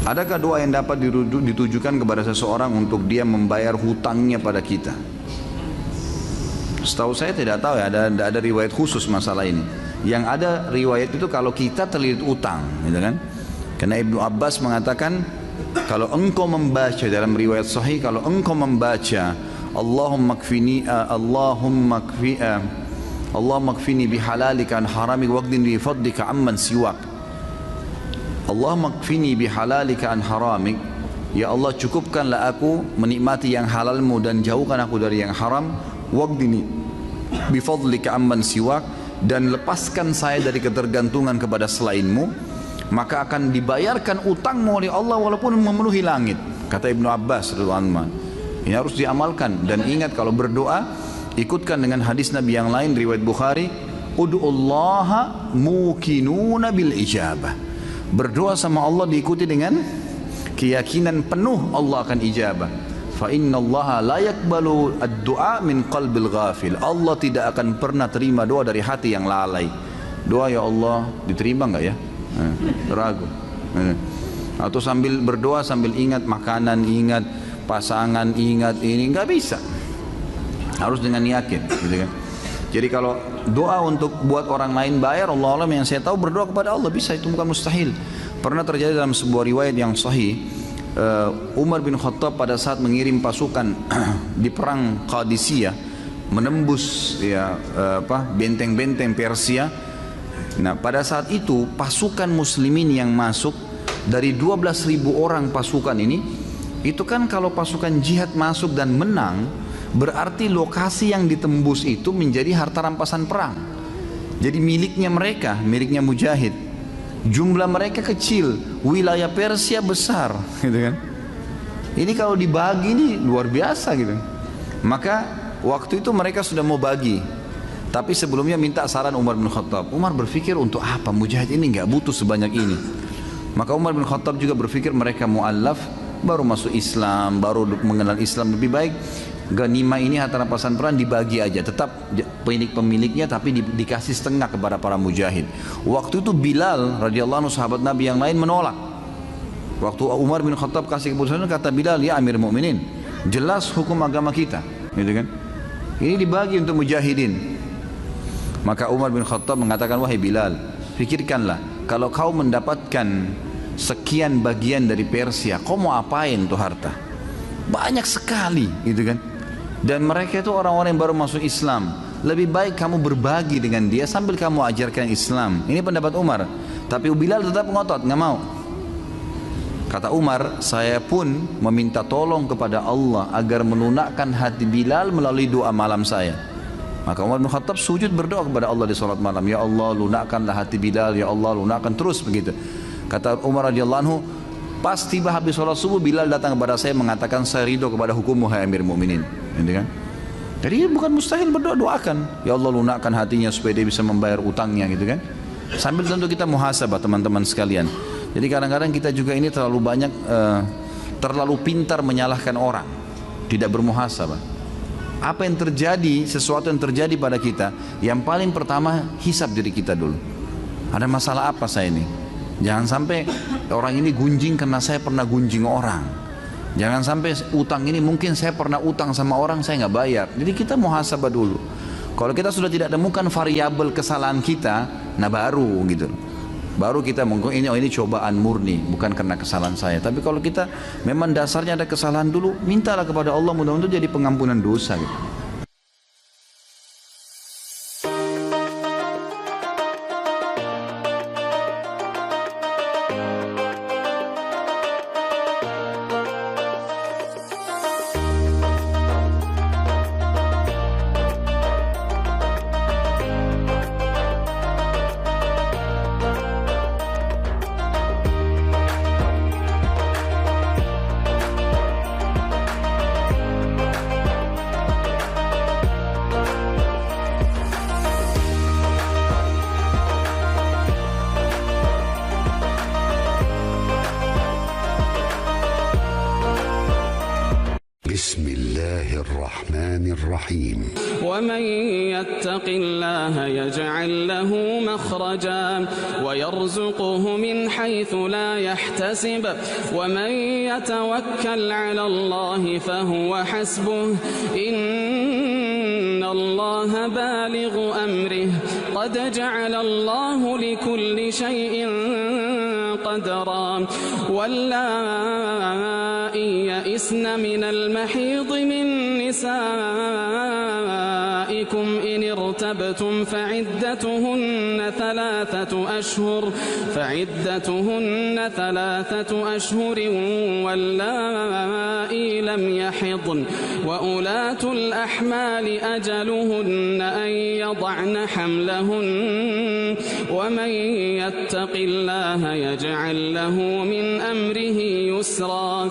Adakah doa yang dapat ditujukan kepada seseorang untuk dia membayar hutangnya pada kita? Setahu saya tidak tahu ya, ada riwayat khusus masalah ini. Yang ada riwayat itu kalau kita terlilit utang, gitu kan? Karena Ibnu Abbas mengatakan kalau engkau membaca dalam riwayat sahih, kalau engkau membaca Allahumma kfini bihalalika an haramik waqdin bi fadlika amman siwak. Allahumma kfini bihalalika an haramik. Ya Allah, cukupkanlah aku menikmati yang halalmu dan jauhkan aku dari yang haram. Waqdini bifadlika amman siwak, dan lepaskan saya dari ketergantungan kepada selainmu, maka akan dibayarkan utangmu oleh Allah walaupun memenuhi langit, kata Ibnu Abbas radhiyallahu anhu. Ini harus diamalkan. Dan ingat, kalau berdoa ikutkan dengan hadis Nabi yang lain riwayat Bukhari, ud'ullaha mukinuna bil ijabah. Berdoa sama Allah diikuti dengan keyakinan penuh Allah akan ijabah. Fa inna Allah la yakbalu ad-du'a min qalbil ghafil. Allah tidak akan pernah terima doa dari hati yang lalai. Doa ya Allah diterima enggak ya? Ragu. Atau sambil berdoa sambil ingat makanan, ingat pasangan, ingat ini, enggak bisa. Harus dengan yakin, gitu kan? Jadi kalau doa untuk buat orang lain bayar, Allah alam, yang saya tahu berdoa kepada Allah bisa, itu bukan mustahil. Pernah terjadi dalam sebuah riwayat yang sahih, Umar bin Khattab pada saat mengirim pasukan di perang Qadisiyah, menembus ya benteng-benteng Persia. Nah, pada saat itu pasukan muslimin yang masuk dari 12.000 orang pasukan ini, itu kan kalau pasukan jihad masuk dan menang, berarti lokasi yang ditembus itu menjadi harta rampasan perang. Jadi miliknya mereka, miliknya mujahid. Jumlah mereka kecil, wilayah Persia besar, gitu kan? Ini kalau dibagi ini luar biasa gitu. Maka waktu itu mereka sudah mau bagi, tapi sebelumnya minta saran Umar bin Khattab. Umar berpikir, untuk apa mujahid ini nggak butuh sebanyak ini. Maka Umar bin Khattab juga berpikir mereka mu'allaf, baru masuk Islam, baru mengenal Islam, lebih baik ganimah ini harta rampasan perang dibagi aja, tetap pemiliknya tapi dikasih setengah kepada para mujahid. Waktu itu Bilal radhiyallahu anhu, sahabat Nabi yang lain, menolak. Waktu Umar bin Khattab kasih keputusan, kata Bilal, ya Amir Mu'minin, jelas hukum agama kita, gitu kan? Ini dibagi untuk mujahidin. Maka Umar bin Khattab mengatakan, wahai Bilal, pikirkanlah, kalau kau mendapatkan sekian bagian dari Persia, kau mau apain tuh harta? Banyak sekali, gitu kan? Dan mereka itu orang-orang yang baru masuk Islam. Lebih baik kamu berbagi dengan dia sambil kamu ajarkan Islam. Ini pendapat Umar. Tapi Bilal tetap ngotot, nggak mau. Kata Umar, saya pun meminta tolong kepada Allah agar melunakkan hati Bilal melalui doa malam saya. Maka Umar bin Khattab sujud berdoa kepada Allah di salat malam, ya Allah lunakkanlah hati Bilal, ya Allah lunakkan, terus begitu. Kata Umar radhiyallahu anhu, pas tiba habis sholat subuh, Bilal datang kepada saya mengatakan, saya ridho kepada hukummu hai Amir Mu'minin, gitu kan? Jadi bukan mustahil berdoa, doakan ya Allah lunakkan hatinya supaya dia bisa membayar utangnya, gitu kan? Sambil tentu kita muhasabah teman-teman sekalian. Jadi kadang-kadang kita juga ini terlalu banyak terlalu pintar menyalahkan orang, tidak bermuhasabah. Apa yang terjadi, sesuatu yang terjadi pada kita, yang paling pertama hisab diri kita dulu. Ada masalah apa saya ini? Jangan sampai orang ini gunjing karena saya pernah gunjing orang. Jangan sampai utang ini mungkin saya pernah utang sama orang, saya nggak bayar. Jadi kita muhasabah dulu. Kalau kita sudah tidak temukan variabel kesalahan kita, nah baru gitu. Baru kita mungkin ini cobaan murni, bukan karena kesalahan saya. Tapi kalau kita memang dasarnya ada kesalahan dulu, mintalah kepada Allah mudah-mudahan jadi pengampunan dosa gitu. الرحمن الرحيم. ومن يتق الله يجعل له مخرجا ويرزقه من حيث لا يحتسب ومن يتوكل على الله فهو حسبه إن الله بالغ أمره قد جعل الله لكل شيء قدرا. واللائي يئسن من المحيض من نسائكم إن ارتبتم فعدتهن ثلاثة أشهر واللائي لم يحضن وأولاة الأحمال أجلهن أن يضعن حملهن ومن يتق الله يجعل له من أمره يسرا.